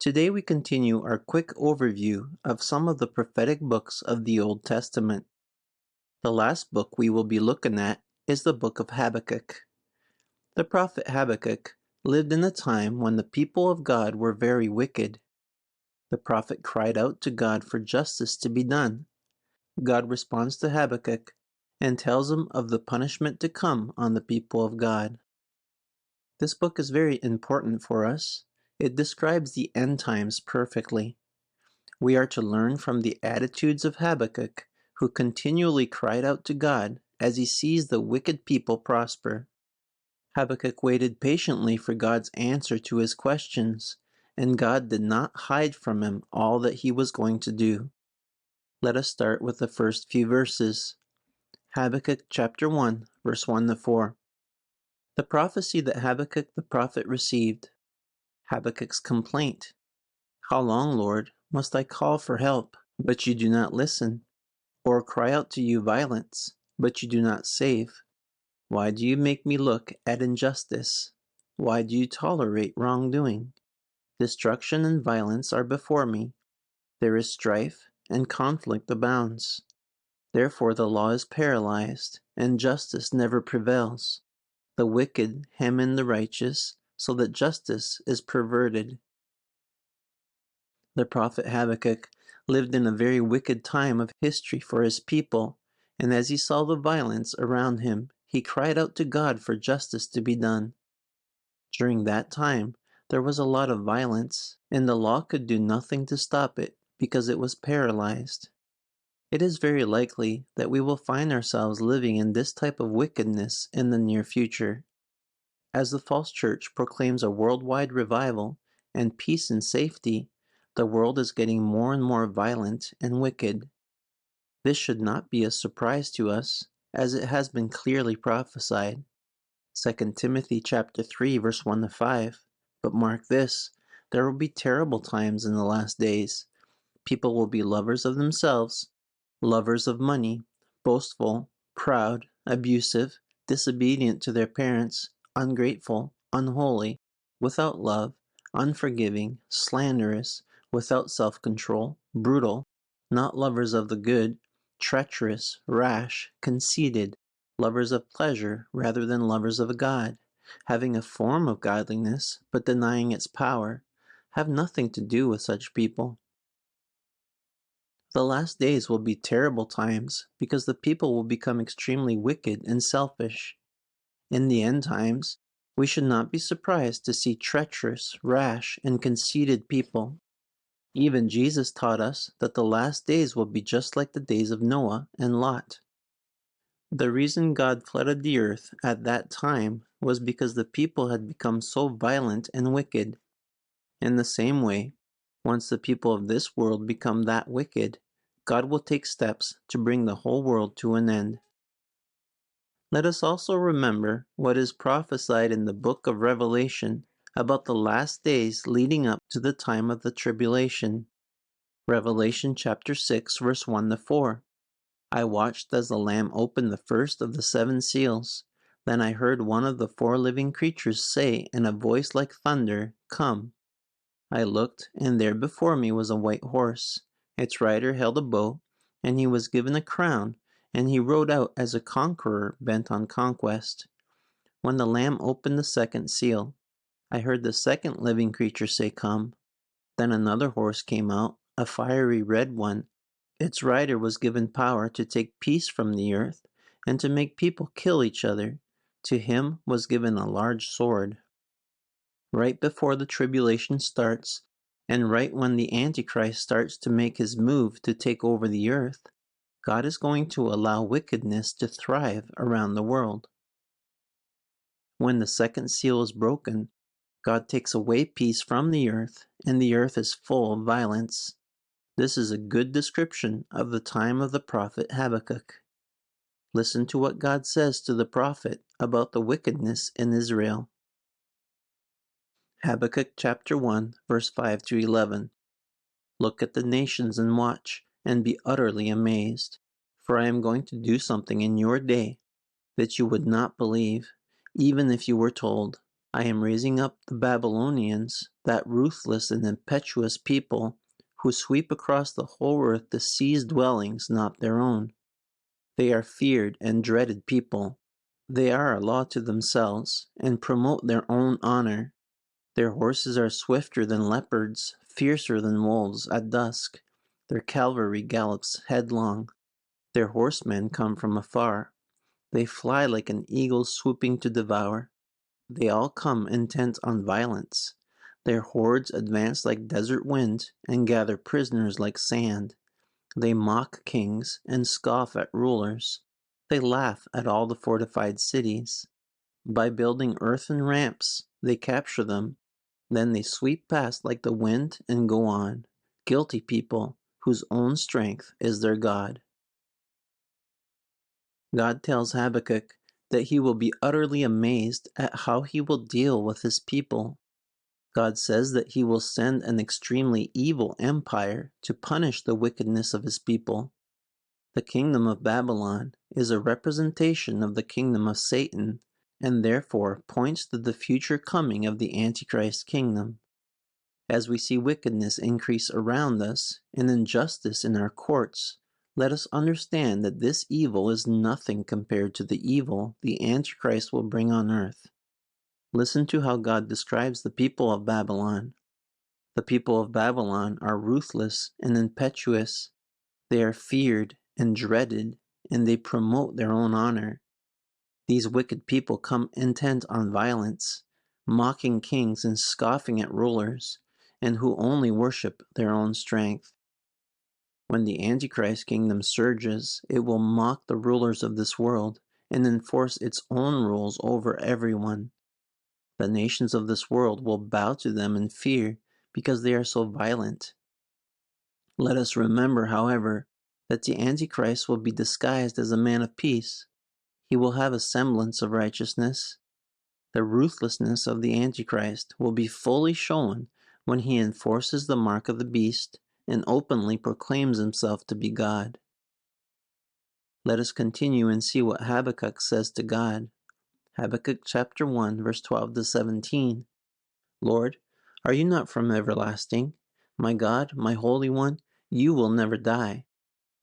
Today we continue our quick overview of some of the prophetic books of the Old Testament. The last book we will be looking at is the book of Habakkuk. The prophet Habakkuk lived in a time when the people of God were very wicked. The prophet cried out to God for justice to be done. God responds to Habakkuk and tells him of the punishment to come on the people of God. This book is very important for us. It describes the end times perfectly. We are to learn from the attitudes of Habakkuk, who continually cried out to God as he sees the wicked people prosper. Habakkuk waited patiently for God's answer to his questions, and God did not hide from him all that he was going to do. Let us start with the first few verses. Habakkuk chapter 1, verse 1 to 4. The prophecy that Habakkuk the prophet received. Habakkuk's complaint. How long, Lord, must I call for help, but you do not listen? Or cry out to you violence, but you do not save? Why do you make me look at injustice? Why do you tolerate wrongdoing? Destruction and violence are before me. There is strife, and conflict abounds. Therefore the law is paralyzed, and justice never prevails. The wicked hem in the righteous, so that justice is perverted. The prophet Habakkuk lived in a very wicked time of history for his people, and as he saw the violence around him, he cried out to God for justice to be done. During that time, there was a lot of violence, and the law could do nothing to stop it because it was paralyzed. It is very likely that we will find ourselves living in this type of wickedness in the near future. As the false church proclaims a worldwide revival and peace and safety, the world is getting more and more violent and wicked. This should not be a surprise to us, as it has been clearly prophesied. 2 Timothy chapter 3 verse 1 to 5. But mark this, there will be terrible times in the last days. People will be lovers of themselves, lovers of money, boastful, proud, abusive, disobedient to their parents, ungrateful, unholy, without love, unforgiving, slanderous, without self-control, brutal, not lovers of the good, treacherous, rash, conceited, lovers of pleasure rather than lovers of God, having a form of godliness but denying its power. Have nothing to do with such people. The last days will be terrible times because the people will become extremely wicked and selfish. In the end times, we should not be surprised to see treacherous, rash, and conceited people. Even Jesus taught us that the last days will be just like the days of Noah and Lot. The reason God flooded the earth at that time was because the people had become so violent and wicked. In the same way, once the people of this world become that wicked, God will take steps to bring the whole world to an end. Let us also remember what is prophesied in the book of Revelation about the last days leading up to the time of the tribulation. Revelation chapter 6 verse 1 to 4. I watched as the Lamb opened the first of the 7 seals. Then I heard one of the 4 living creatures say in a voice like thunder, "Come." I looked, and there before me was a white horse. Its rider held a bow, and he was given a crown, and he rode out as a conqueror bent on conquest. When the Lamb opened the 2nd seal, I heard the 2nd living creature say, "Come." Then another horse came out, a fiery red one. Its rider was given power to take peace from the earth, and to make people kill each other. To him was given a large sword. Right before the tribulation starts, and right when the Antichrist starts to make his move to take over the earth, God is going to allow wickedness to thrive around the world. When the 2nd seal is broken, God takes away peace from the earth, and the earth is full of violence. This is a good description of the time of the prophet Habakkuk. Listen to what God says to the prophet about the wickedness in Israel. Habakkuk chapter 1, verse 5 to 11. Look at the nations and watch, and be utterly amazed. For I am going to do something in your day that you would not believe, even if you were told. I am raising up the Babylonians, that ruthless and impetuous people, who sweep across the whole earth to seize dwellings not their own. They are feared and dreaded people. They are a law to themselves, and promote their own honor. Their horses are swifter than leopards, fiercer than wolves at dusk. Their cavalry gallops headlong. Their horsemen come from afar. They fly like an eagle swooping to devour. They all come intent on violence. Their hordes advance like desert wind and gather prisoners like sand. They mock kings and scoff at rulers. They laugh at all the fortified cities. By building earthen ramps, they capture them. Then they sweep past like the wind and go on. Guilty people whose own strength is their God. God tells Habakkuk that he will be utterly amazed at how he will deal with his people. God says that he will send an extremely evil empire to punish the wickedness of his people. The kingdom of Babylon is a representation of the kingdom of Satan, and therefore points to the future coming of the Antichrist kingdom. As we see wickedness increase around us and injustice in our courts, let us understand that this evil is nothing compared to the evil the Antichrist will bring on earth. Listen to how God describes the people of Babylon. The people of Babylon are ruthless and impetuous. They are feared and dreaded, and they promote their own honor. These wicked people come intent on violence, mocking kings and scoffing at rulers, and who only worship their own strength. When the Antichrist kingdom surges, it will mock the rulers of this world and enforce its own rules over everyone. The nations of this world will bow to them in fear because they are so violent. Let us remember, however, that the Antichrist will be disguised as a man of peace. He will have a semblance of righteousness. The ruthlessness of the Antichrist will be fully shown when he enforces the mark of the beast and openly proclaims himself to be God. Let us continue and see what Habakkuk says to God. Habakkuk chapter 1, verse 12 to 17. Lord, are you not from everlasting? My God, my Holy One, you will never die.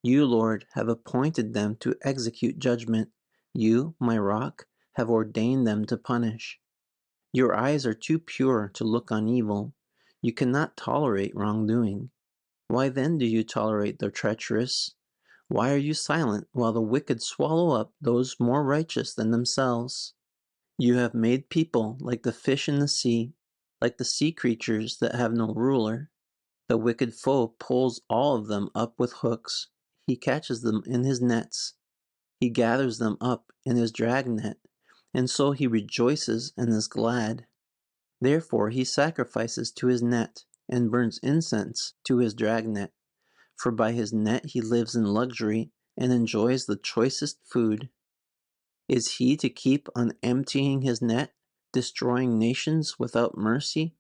You, Lord, have appointed them to execute judgment. You, my rock, have ordained them to punish. Your eyes are too pure to look on evil. You cannot tolerate wrongdoing. Why then do you tolerate the treacherous? Why are you silent while the wicked swallow up those more righteous than themselves? You have made people like the fish in the sea, like the sea creatures that have no ruler. The wicked foe pulls all of them up with hooks. He catches them in his nets. He gathers them up in his dragnet, and so he rejoices and is glad. Therefore he sacrifices to his net and burns incense to his dragnet. For by his net he lives in luxury and enjoys the choicest food. Is he to keep on emptying his net, destroying nations without mercy?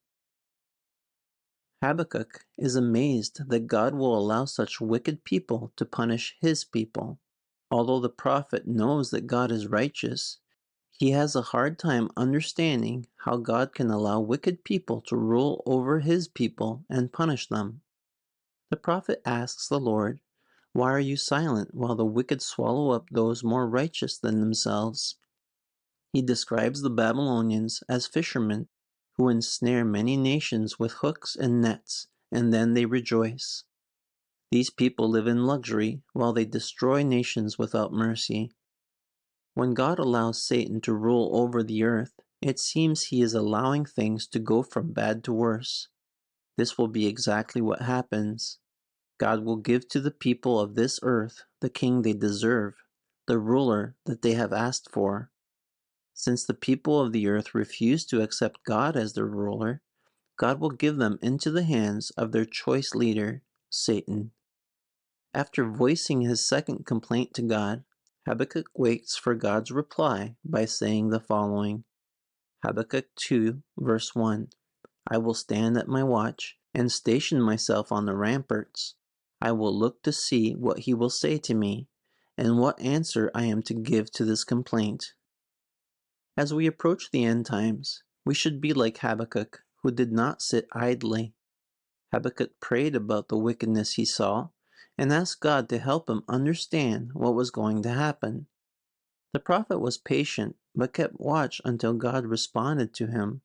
Habakkuk is amazed that God will allow such wicked people to punish his people. Although the prophet knows that God is righteous, he has a hard time understanding how God can allow wicked people to rule over his people and punish them. The prophet asks the Lord, "Why are you silent while the wicked swallow up those more righteous than themselves?" He describes the Babylonians as fishermen who ensnare many nations with hooks and nets, and then they rejoice. These people live in luxury while they destroy nations without mercy. When God allows Satan to rule over the earth, it seems he is allowing things to go from bad to worse. This will be exactly what happens. God will give to the people of this earth the king they deserve, the ruler that they have asked for. Since the people of the earth refuse to accept God as their ruler, God will give them into the hands of their choice leader, Satan. After voicing his second complaint to God, Habakkuk waits for God's reply by saying the following. Habakkuk 2, verse 1. I will stand at my watch and station myself on the ramparts. I will look to see what he will say to me, and what answer I am to give to this complaint. As we approach the end times, we should be like Habakkuk, who did not sit idly. Habakkuk prayed about the wickedness he saw and asked God to help him understand what was going to happen. The prophet was patient, but kept watch until God responded to him.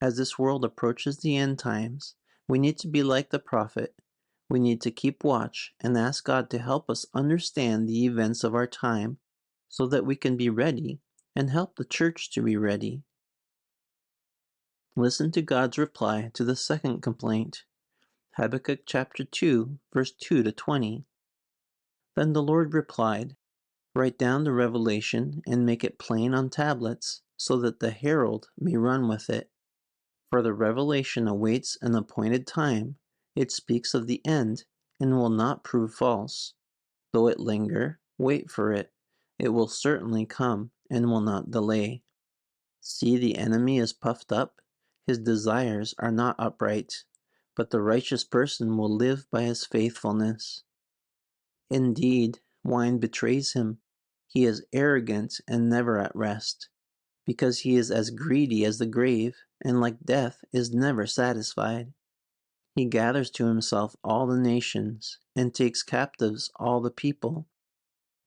As this world approaches the end times, we need to be like the prophet. We need to keep watch and ask God to help us understand the events of our time so that we can be ready and help the church to be ready. Listen to God's reply to the second complaint. Habakkuk chapter 2, verse 2 to 20. Then the Lord replied, Write down the revelation and make it plain on tablets, so that the herald may run with it. For the revelation awaits an appointed time. It speaks of the end and will not prove false. Though it linger, wait for it. It will certainly come and will not delay. See, the enemy is puffed up. His desires are not upright, but the righteous person will live by his faithfulness. Indeed, wine betrays him. He is arrogant and never at rest, because he is as greedy as the grave, and like death is never satisfied. He gathers to himself all the nations, and takes captives all the people.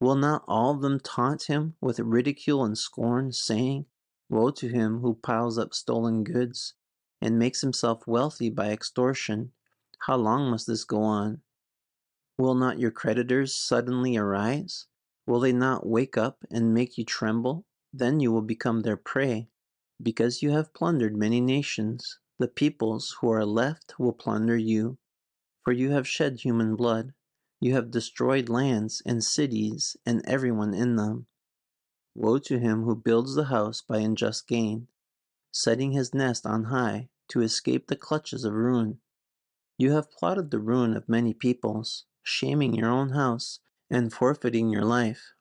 Will not all of them taunt him with ridicule and scorn, saying, Woe to him who piles up stolen goods, and makes himself wealthy by extortion. How long must this go on? Will not your creditors suddenly arise? Will they not wake up and make you tremble? Then you will become their prey. Because you have plundered many nations, the peoples who are left will plunder you. For you have shed human blood. You have destroyed lands and cities and everyone in them. Woe to him who builds the house by unjust gain, setting his nest on high to escape the clutches of ruin. You have plotted the ruin of many peoples, shaming your own house and forfeiting your life.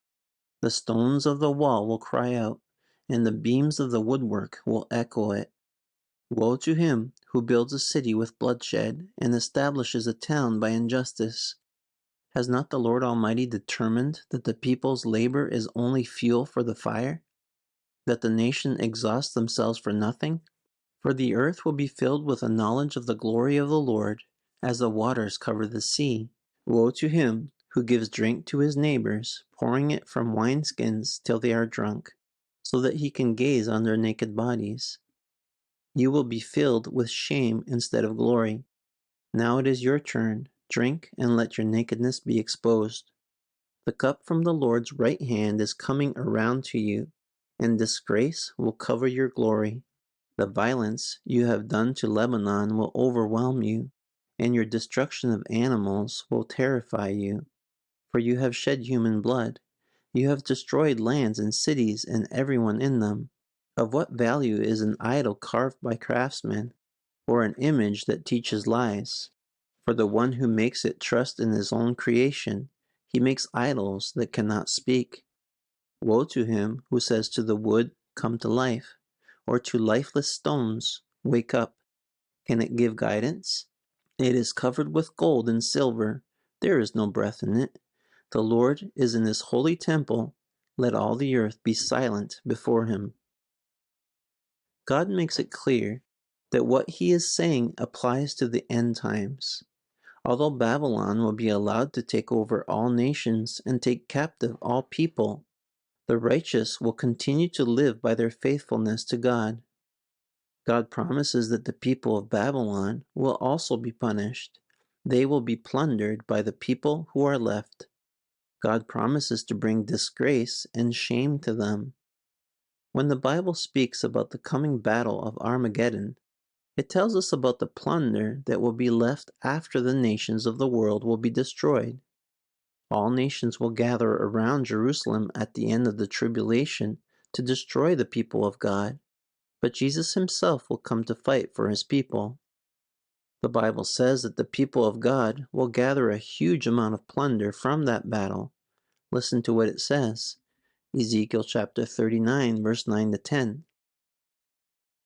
The stones of the wall will cry out, and the beams of the woodwork will echo it. Woe to him who builds a city with bloodshed and establishes a town by injustice. Has not the Lord Almighty determined that the people's labor is only fuel for the fire? That the nation exhausts themselves for nothing? For the earth will be filled with a knowledge of the glory of the Lord, as the waters cover the sea. Woe to him who gives drink to his neighbors, pouring it from wineskins till they are drunk, so that he can gaze on their naked bodies. You will be filled with shame instead of glory. Now it is your turn. Drink and let your nakedness be exposed. The cup from the Lord's right hand is coming around to you, and disgrace will cover your glory. The violence you have done to Lebanon will overwhelm you, and your destruction of animals will terrify you. For you have shed human blood. You have destroyed lands and cities and everyone in them. Of what value is an idol carved by craftsmen, or an image that teaches lies? For the one who makes it trust in his own creation, he makes idols that cannot speak. Woe to him who says to the wood, Come to life, or to lifeless stones, Wake up. Can it give guidance? It is covered with gold and silver. There is no breath in it. The Lord is in his holy temple. Let all the earth be silent before him. God makes it clear that what he is saying applies to the end times. Although Babylon will be allowed to take over all nations and take captive all people, the righteous will continue to live by their faithfulness to God. God promises that the people of Babylon will also be punished. They will be plundered by the people who are left. God promises to bring disgrace and shame to them. When the Bible speaks about the coming battle of Armageddon, it tells us about the plunder that will be left after the nations of the world will be destroyed. All nations will gather around Jerusalem at the end of the tribulation to destroy the people of God, but Jesus himself will come to fight for his people. The Bible says that the people of God will gather a huge amount of plunder from that battle. Listen to what it says. Ezekiel chapter 39, verse 9 to 10.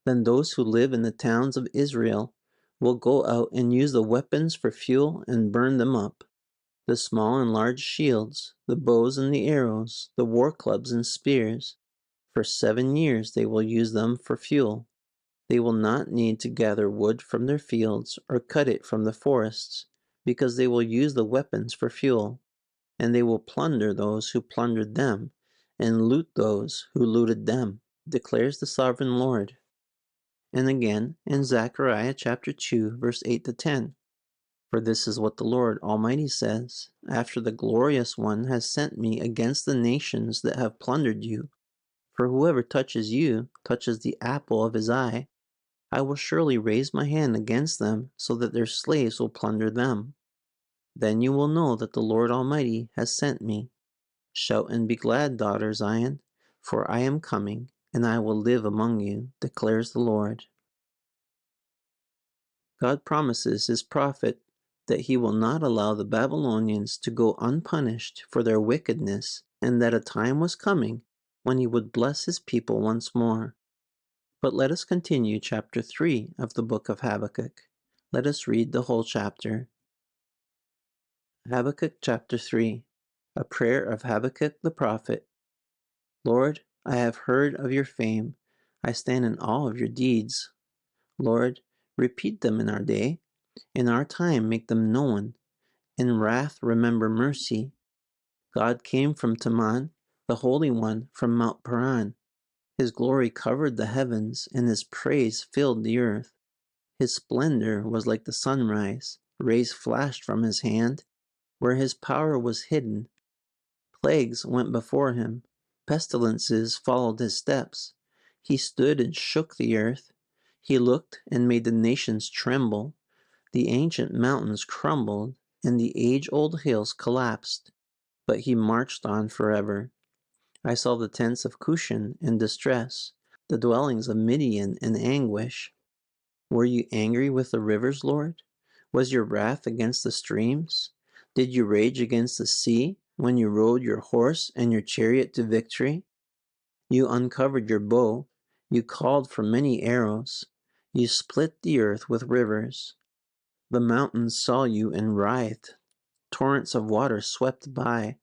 Then those who live in the towns of Israel will go out and use the weapons for fuel and burn them up. The small and large shields, the bows and the arrows, the war clubs and spears. For 7 years they will use them for fuel. They will not need to gather wood from their fields or cut it from the forests, because they will use the weapons for fuel, and they will plunder those who plundered them, and loot those who looted them, declares the sovereign Lord. And again in Zechariah chapter 2, verse 8 to 10. For this is what the Lord Almighty says, after the glorious one has sent me against the nations that have plundered you. For whoever touches you touches the apple of his eye. I will surely raise my hand against them, so that their slaves will plunder them. Then you will know that the Lord Almighty has sent me. Shout and be glad, daughter Zion, for I am coming, and I will live among you, declares the Lord. God promises his prophet that he will not allow the Babylonians to go unpunished for their wickedness, and that a time was coming when he would bless his people once more. But let us continue chapter 3 of the book of Habakkuk. Let us read the whole chapter. Habakkuk chapter 3. A prayer of Habakkuk the prophet. Lord, I have heard of your fame. I stand in awe of your deeds. Lord, repeat them in our day. In our time make them known. In wrath remember mercy. God came from Teman, the Holy One from Mount Paran. His glory covered the heavens, and his praise filled the earth. His splendor was like the sunrise. Rays flashed from his hand. Where his power was hidden, plagues went before him. Pestilences followed his steps. He stood and shook the earth. He looked and made the nations tremble. The ancient mountains crumbled, and the age-old hills collapsed. But he marched on forever. I saw the tents of Cushan in distress, the dwellings of Midian in anguish. Were you angry with the rivers, Lord? Was your wrath against the streams? Did you rage against the sea when you rode your horse and your chariot to victory? You uncovered your bow. You called for many arrows. You split the earth with rivers. The mountains saw you and writhed. Torrents of water swept by.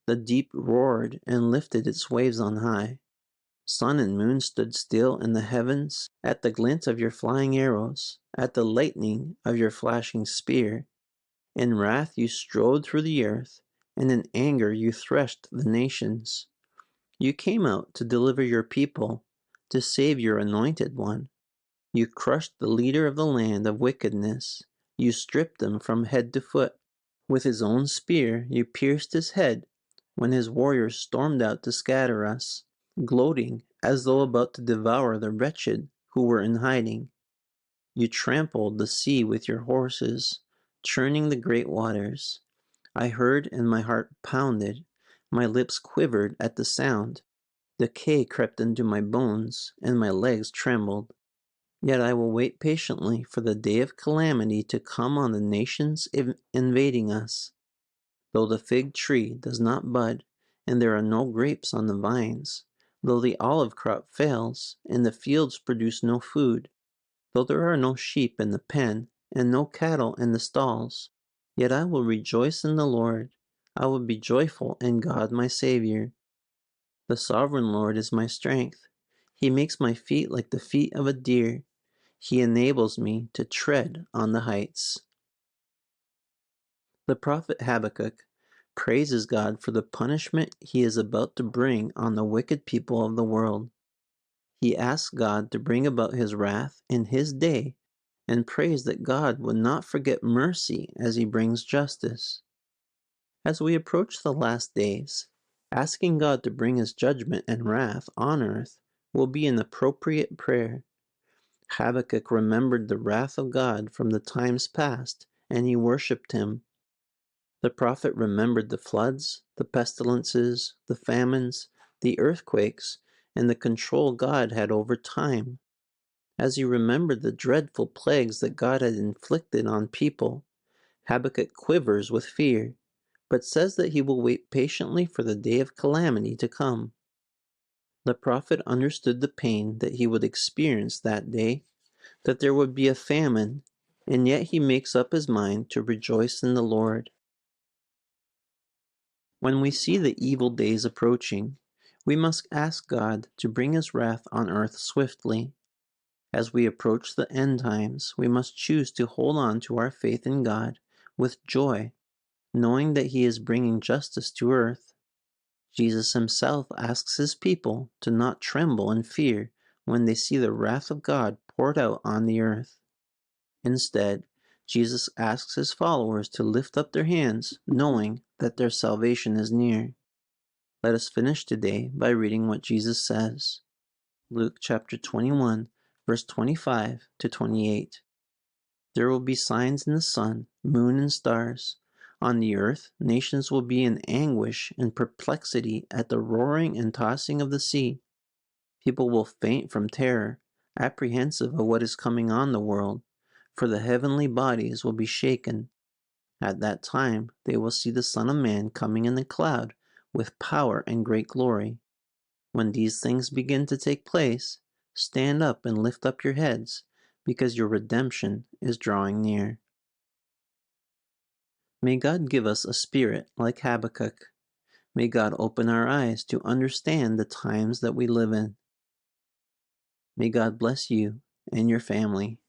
The deep roared and lifted its waves on high. Sun and moon stood still in the heavens at the glint of your flying arrows, at the lightning of your flashing spear. In wrath you strode through the earth, and in anger you threshed the nations. You came out to deliver your people, to save your anointed one. You crushed the leader of the land of wickedness. You stripped him from head to foot. With his own spear you pierced his head when his warriors stormed out to scatter us, gloating as though about to devour the wretched who were in hiding. You trampled the sea with your horses, churning the great waters. I heard and my heart pounded. My lips quivered at the sound. Decay crept into my bones, and my legs trembled. Yet I will wait patiently for the day of calamity to come on the nations invading us. Though the fig tree does not bud, and there are no grapes on the vines, though the olive crop fails, and the fields produce no food, though there are no sheep in the pen, and no cattle in the stalls, yet I will rejoice in the Lord. I will be joyful in God my Savior. The sovereign Lord is my strength. He makes my feet like the feet of a deer. He enables me to tread on the heights. The prophet Habakkuk praises God for the punishment he is about to bring on the wicked people of the world. He asks God to bring about his wrath in his day and prays that God would not forget mercy as he brings justice. As we approach the last days, asking God to bring his judgment and wrath on earth will be an appropriate prayer. Habakkuk remembered the wrath of God from the times past, and he worshipped him. The prophet remembered the floods, the pestilences, the famines, the earthquakes, and the control God had over time. As he remembered the dreadful plagues that God had inflicted on people, Habakkuk quivers with fear, but says that he will wait patiently for the day of calamity to come. The prophet understood the pain that he would experience that day, that there would be a famine, and yet he makes up his mind to rejoice in the Lord. When we see the evil days approaching, we must ask God to bring his wrath on earth swiftly. As we approach the end times, we must choose to hold on to our faith in God with joy, knowing that he is bringing justice to earth. Jesus himself asks his people to not tremble in fear when they see the wrath of God poured out on the earth. Instead, Jesus asks his followers to lift up their hands, knowing that their salvation is near. Let us finish today by reading what Jesus says. Luke chapter 21, verse 25 to 28. There will be signs in the sun, moon, and stars. On the earth, nations will be in anguish and perplexity at the roaring and tossing of the sea. People will faint from terror, apprehensive of what is coming on the world, for the heavenly bodies will be shaken. At that time they will see the Son of Man coming in the cloud with power and great glory. When these things begin to take place, stand up and lift up your heads, because your redemption is drawing near. May God give us a spirit like Habakkuk. May God open our eyes to understand the times that we live in. May God bless you and your family.